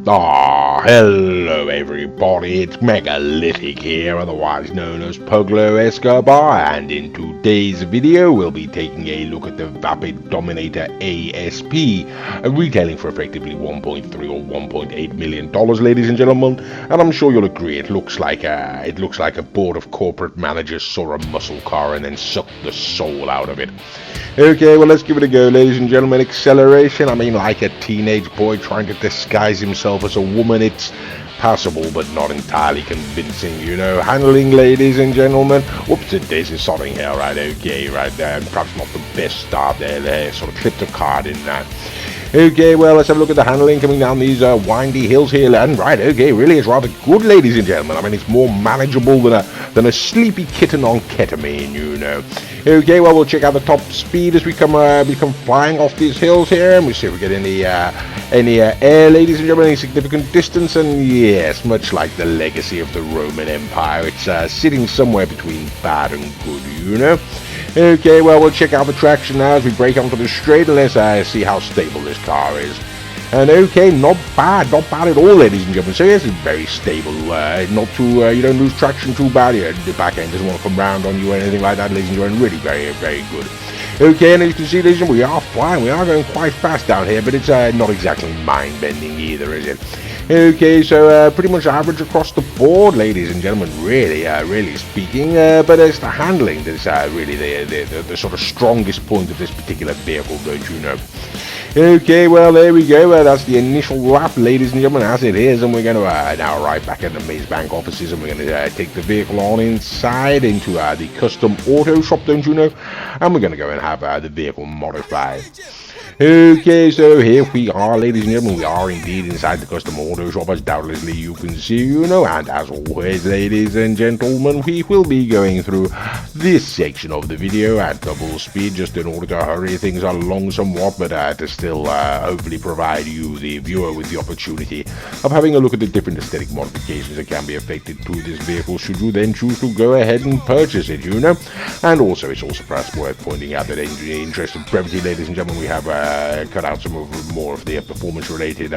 Hello everybody, it's Megalithic here, otherwise known as Puglo Escobar, and in today's video we'll be taking a look at the Vapid Dominator ASP, retailing for effectively $1.3 or $1.8 million, ladies and gentlemen, and I'm sure you'll agree it looks like a board of corporate managers saw a muscle car and then sucked the soul out of it. Okay, well, let's give it a go, ladies and gentlemen. Acceleration, I mean, like a teenage boy trying to disguise himself as a woman. It's passable, but not entirely convincing, you know. Handling, ladies and gentlemen. Whoops, it is sodding here, right? Okay, right there. Perhaps not the best start there. They sort of clipped a card in that. Okay, well, let's have a look at the handling coming down these windy hills here, and right, okay, really is rather good, ladies and gentlemen. I mean, it's more manageable than a sleepy kitten on ketamine, you know. Okay, well, we'll check out the top speed as we come flying off these hills here, and we'll see if we get any air, ladies and gentlemen, any significant distance, and yes, much like the legacy of the Roman Empire, it's sitting somewhere between bad and good, you know. Okay, well, we'll check out the traction now as we break onto the straight, and let's see how stable this car is. And okay, not bad at all, ladies and gentlemen. So yes, it's very stable, not too, you don't lose traction too bad. The back end doesn't want to come round on you or anything like that, ladies and gentlemen. Really very, very good. Okay, and as you can see, ladies and gentlemen, we are flying. We are going quite fast down here, but it's not exactly mind-bending either, is it? Okay, so pretty much average across the board, ladies and gentlemen, really speaking, but it's the handling that's really the sort of strongest point of this particular vehicle, don't you know? Okay, well, there we go. That's the initial lap, ladies and gentlemen, as it is, and we're going to now arrive back at the Maze Bank offices, and we're going to take the vehicle on inside into the custom auto shop, don't you know? And we're going to go and have the vehicle modified. Okay, so here we are, ladies and gentlemen. We are indeed inside the custom auto shop, as doubtlessly you can see, you know. And as always, ladies and gentlemen, we will be going through this section of the video at double speed, just in order to hurry things along somewhat, but to still hopefully provide you, the viewer, with the opportunity of having a look at the different aesthetic modifications that can be affected to this vehicle, should you then choose to go ahead and purchase it, you know. And also, it's also perhaps worth pointing out that in the interest of brevity, ladies and gentlemen, we have cut out some more of the performance-related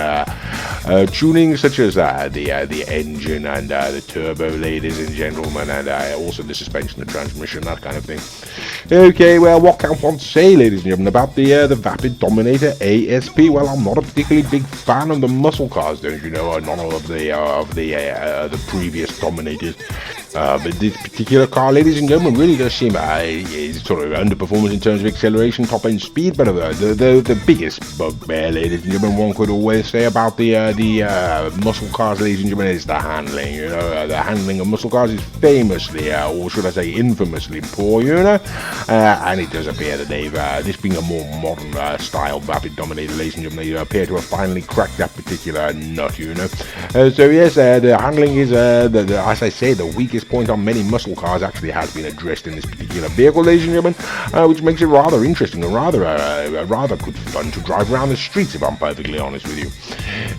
tuning, such as the engine and the turbo, ladies and gentlemen, and also the suspension, the transmission, that kind of thing. Okay, well, what can one say, ladies and gentlemen, about the Vapid Dominator ASP? Well, I'm not a particularly big fan of the muscle cars, don't you know, or none of the previous Dominators. But this particular car, ladies and gentlemen, really does seem sort of underperformance in terms of acceleration, top-end speed, but the biggest bugbear, ladies and gentlemen, one could always say about the muscle cars, ladies and gentlemen, is the handling. You know, the handling of muscle cars is famously, or should I say infamously, poor, you know, and it does appear that they've, this being a more modern style Vapid Dominator, ladies and gentlemen, they appear to have finally cracked that particular nut, you know. So yes, the handling is, as I say, the weakest point on many muscle cars actually has been addressed in this particular vehicle, ladies and gentlemen, which makes it rather interesting and rather good fun to drive around the streets, if I'm perfectly honest with you.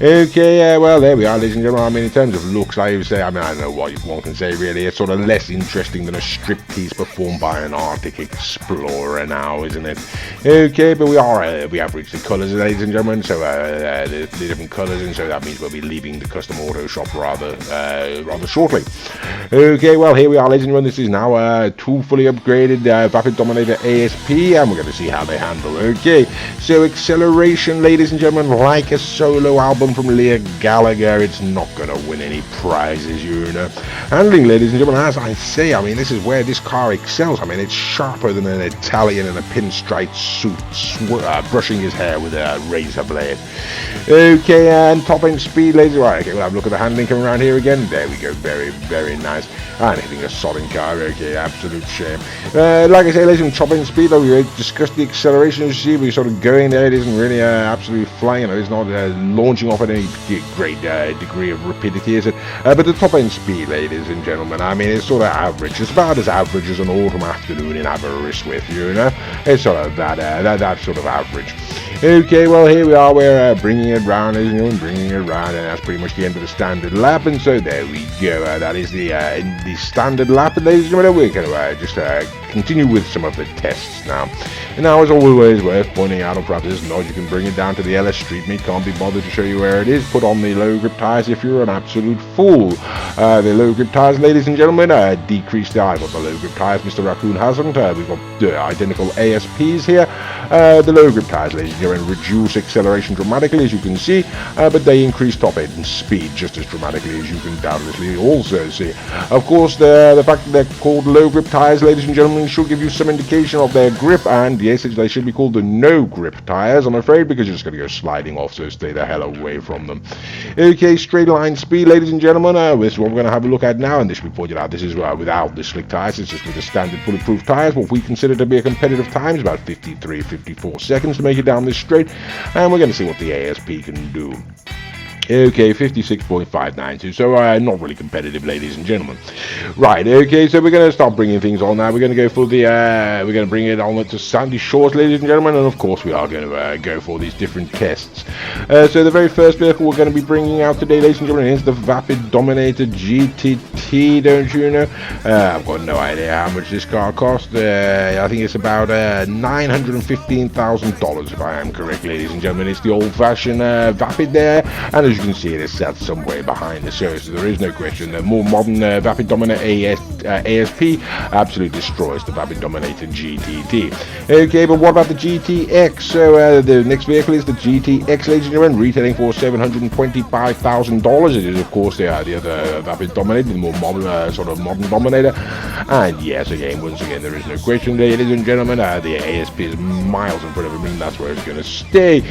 Okay, well, there we are, ladies and gentlemen. I mean, in terms of looks, I would say, I don't know what one can say, really. It's sort of less interesting than a striptease performed by an Arctic explorer now, isn't it? Okay, but we have reached the colours, ladies and gentlemen, so the different colours, and so that means we'll be leaving the custom auto shop rather shortly. Okay, well, here we are, ladies and gentlemen. This is now two fully upgraded Vapid Dominator ASP, and we're going to see how they handle. Okay, so acceleration, ladies and gentlemen, like a solo album from Leah Gallagher, it's not going to win any prizes, you know. Handling, ladies and gentlemen, as I say, I mean, this is where this car excels. I mean, it's sharper than an Italian in a pinstripe suit, brushing his hair with a razor blade. Okay, and top-end speed, ladies. Right, okay, we'll have a look at the handling coming around here again. There we go, very, very nice. And hitting a sodding car, okay, absolute shame. Like I say, ladies, and top-end speed, though, we discussed the acceleration, you see, we're sort of going there. It isn't really absolutely flying, you know, it's not launching off at any great degree of rapidity, is it? But the top-end speed, ladies and gentlemen, I mean, it's sort of average. It's about as average as an autumn afternoon in Aberystwyth, you know? It's sort of that sort of average. Okay, well, here we are. We're bringing it round, ladies and gentlemen, bringing it round, and that's pretty much the end of the standard lap. And so there we go. That is the standard lap. And ladies and gentlemen, we're going to just continue with some of the tests now. And now, as always, worth pointing out, or perhaps it's not, you can bring it down to the LS Street Meet. Can't be bothered to show you where it is. Put on the low grip tires if you're an absolute fool. The low grip tires, ladies and gentlemen, decrease the I've got the low grip tires. Mr. Raccoon hasn't. We've got identical ASPs here. The low grip tires, ladies and gentlemen, reduce acceleration dramatically, as you can see, but they increase top end speed just as dramatically, as you can doubtlessly also see. Of course, the fact that they're called low grip tires, ladies and gentlemen, should give you some indication of their grip, and yes, they should be called the no grip tires, I'm afraid, because you're just going to go sliding off, so stay the hell away from them. Okay, straight line speed, ladies and gentlemen, this is what we're going to have a look at now, and this should be pointed out, this is without the slick tires, it's just with the standard bulletproof tires. What we consider to be a competitive time is about 53-54 seconds to make it down this straight, and we're going to see what the ASP can do. Okay, 56.592, so not really competitive, ladies and gentlemen. Right, okay, so we're going to start bringing things on now. We're going to go for the, we're going to bring it on to Sandy Shores, ladies and gentlemen, and of course we are going to go for these different tests. So the very first vehicle we're going to be bringing out today, ladies and gentlemen, is the Vapid Dominator GTT, don't you know? I've got no idea how much this car cost. I think it's about $915,000, if I am correct, ladies and gentlemen. It's the old-fashioned Vapid there, and as you can see, it is sat somewhere behind the show, so there is no question. The more modern Vapid Dominator ASP absolutely destroys the Vapid Dominator GTT. Okay, but what about the GTX? So the next vehicle is the GTX, ladies and gentlemen, retailing for $725,000. It is, of course, the other Vapid Dominator, the more modern, sort of modern Dominator. And yes, again, once again, there is no question, ladies and gentlemen, the ASP is miles in front of him, and that's where it's going to stay.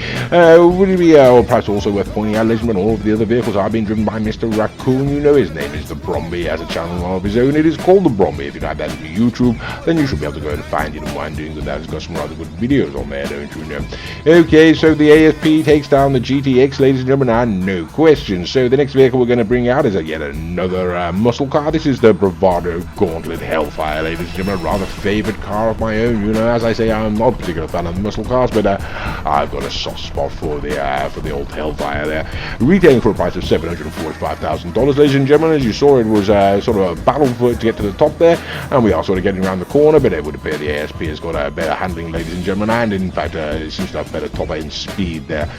Would it be perhaps also worth pointing out, ladies and gentlemen, all of the other vehicles are being driven by Mr. Raccoon. You know, his name is the Bromby. He has a channel of his own. It is called the Bromby. If you have that on YouTube, then you should be able to go and find it and wind doing that. It's got some rather good videos on there, don't you know? Okay, so the ASP takes down the GTX, ladies and gentlemen, and no question. So the next vehicle we're going to bring out is yet another muscle car. This is the Bravado Gauntlet Hellfire, ladies and gentlemen. A rather favourite car of my own. You know, as I say, I'm not a particular fan of muscle cars, but I've got a soft spot for the old Hellfire there. Retailing for a price of $745,000, ladies and gentlemen. As you saw, it was sort of a battle for it to get to the top there, and we are sort of getting around the corner, but it would appear the ASP has got a better handling, ladies and gentlemen, and in fact it seems to have better top end speed there.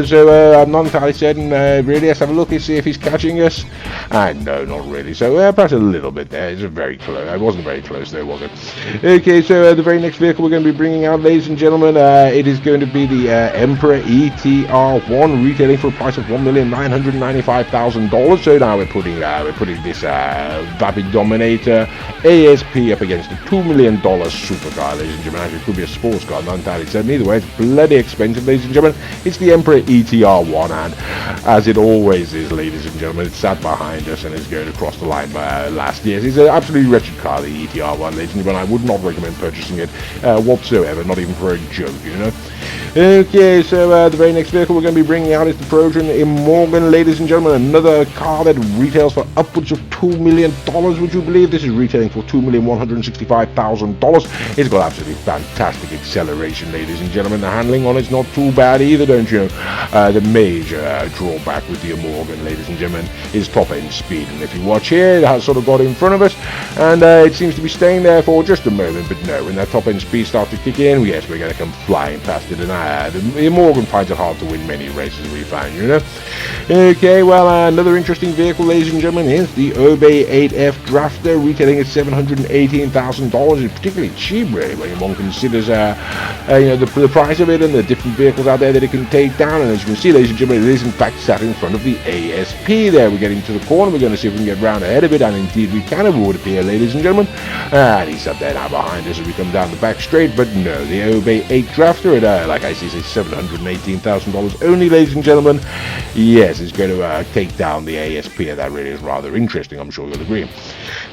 So I'm not entirely certain, really. Let's have a look and see if he's catching us. No, not really. So perhaps a little bit there. It's very close. It wasn't very close there, was it? Okay, so the very next vehicle we're going to be bringing out, ladies and gentlemen, it is going to be the Emperor ETR1, retailing for a price of $1,995,000. So now we're putting this Vapid Dominator ASP up against a $2 million supercar, ladies and gentlemen. Actually, it could be a sports car, not entirely certain. Either way, it's bloody expensive, ladies and gentlemen. It's the Emperor ETR1, and as it always is, ladies and gentlemen, it's sat behind us and is going across the line last year. It's an absolutely wretched car, the ETR1, ladies and gentlemen. I would not recommend purchasing it whatsoever, not even for a joke, you know. Okay, so the very next vehicle we're going to be bringing out is the Trojan Immorgan, ladies and gentlemen. Another car that retails for upwards of $2 million, would you believe? This is retailing for $2,165,000. It's got absolutely fantastic acceleration, ladies and gentlemen. The handling on it's not too bad either, don't you know? The major drawback with the Immorgan, ladies and gentlemen, is top end speed. And if you watch here, it has sort of got in front of us, and it seems to be staying there for just a moment. But no, when that top end speed starts to kick in, yes, we're going to come flying past it. And the Immorgan finds it hard to win many races, we find, you know. Okay, well, another interesting vehicle, ladies and gentlemen, is the Obey 8F Drafter, retailing at $718,000. It's particularly cheap, really, when one considers, you know, the price of it and the different vehicles out there that it can take down. And as you can see, ladies and gentlemen, it is in fact sat in front of the ASP there. We're getting to the corner. We're going to see if we can get round ahead of it, and indeed we can, it would appear, ladies and gentlemen. And he's up there now behind us as we come down the back straight. But no, the Obey 8 Drafter, like I say, is $718,000 only, ladies and gentlemen. Yes, it's going to take down the ASP, and that really is rather interesting, I'm sure you'll agree.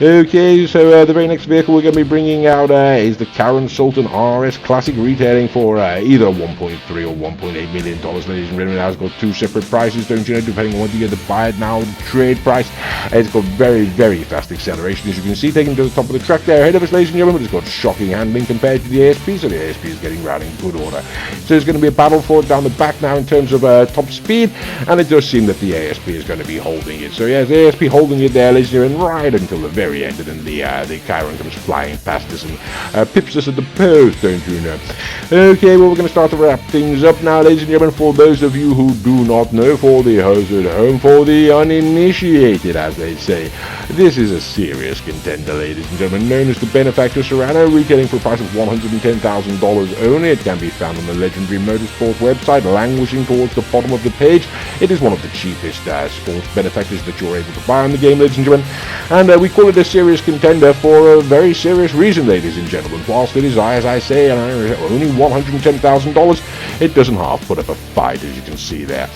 Okay, so the very next vehicle we're going to be bringing out is the Karen Sultan RS Classic, retailing for either $1.3 or $1.8 million, ladies and gentlemen. It has got two separate prices, don't you know, depending on whether you get to buy it now, the trade price. It's got very, very fast acceleration, as you can see, taking to the top of the track there ahead of us, ladies and gentlemen. But it's got shocking handling compared to the ASP, so the ASP is getting round in good order. So there's going to be a battle for it down the back now in terms of top speed, and it does seem that the ASP is going to be holding it. So yeah, the ASP holding it there, ladies and gentlemen, right until the very end, and then the Chiron comes flying past us and pips us at the post, don't you know? Okay, well, we're going to start to wrap things up now, ladies and gentlemen. For those of you who do not know, for the hosts at home, for the uninitiated, as they say, this is a serious contender, ladies and gentlemen, known as the Benefactor Serrano, retailing for a price of $110,000 only. It can be found on the legendary Motorsport website, languishing towards the bottom of the page. It is one of the cheapest sports benefactors that you're able to buy on the game, ladies and gentlemen, and we call it a serious contender for a very serious reason, ladies and gentlemen. Whilst it is, as I say, only $110,000, it doesn't half put up a fight, as you can see there.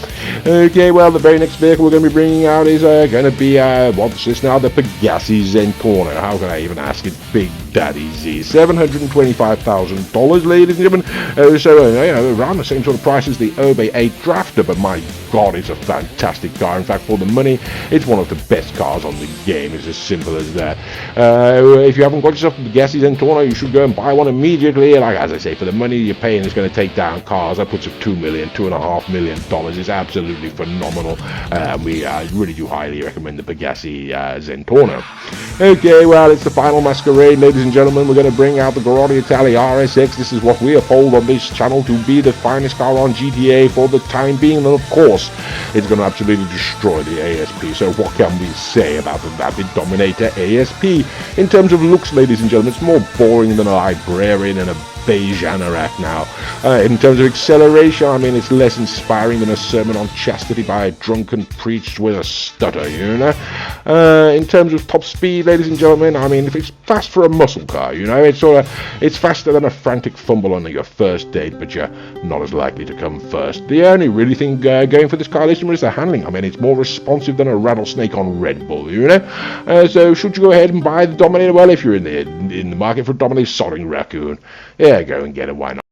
Okay, well, the very next vehicle we're going to be bringing out is going to be, what's this now, the Pegassi Zentorno. How can I even ask it? Big Daddy Z. $725,000, ladies and gentlemen. So, around the same sort of price as the Obe 8 Drafter, but my God, it's a fantastic car. In fact, for the money, it's one of the best cars on the game. It's as simple as that. If you haven't got yourself a Pegassi Zentorno, you should go and buy one immediately. Like, as I say, for the money you're paying, it's going to take down cars upwards of $2 million, $2.5 million. It's absolutely phenomenal. We really do highly recommend the Pegassi Zentorno. Okay, well, it's the final masquerade, ladies and gentlemen. We're going to bring out the Grotti Italia RSX. This is what we uphold on this channel to be the finest car on GTA for the time being, and of course, it's going to absolutely destroy the ASP. So what can we say about the Vapid Dominator ASP? In terms of looks, ladies and gentlemen, it's more boring than a librarian and a beige anorak now. In terms of acceleration, I mean, it's less inspiring than a sermon on chastity by a drunken preached with a stutter, you know. In terms of top speed, ladies and gentlemen, I mean, if it's fast for a muscle car, you know, it's faster than a frantic fumble on your first date, but you're not as likely to come first. The only really thing going for this car, ladies and gentlemen, is the handling. I mean, it's more responsive than a rattlesnake on Red Bull, you know. So should you go ahead and buy the Dominator? Well, if you're in the market for a Dominator sodding raccoon, yeah, go and get it, why not?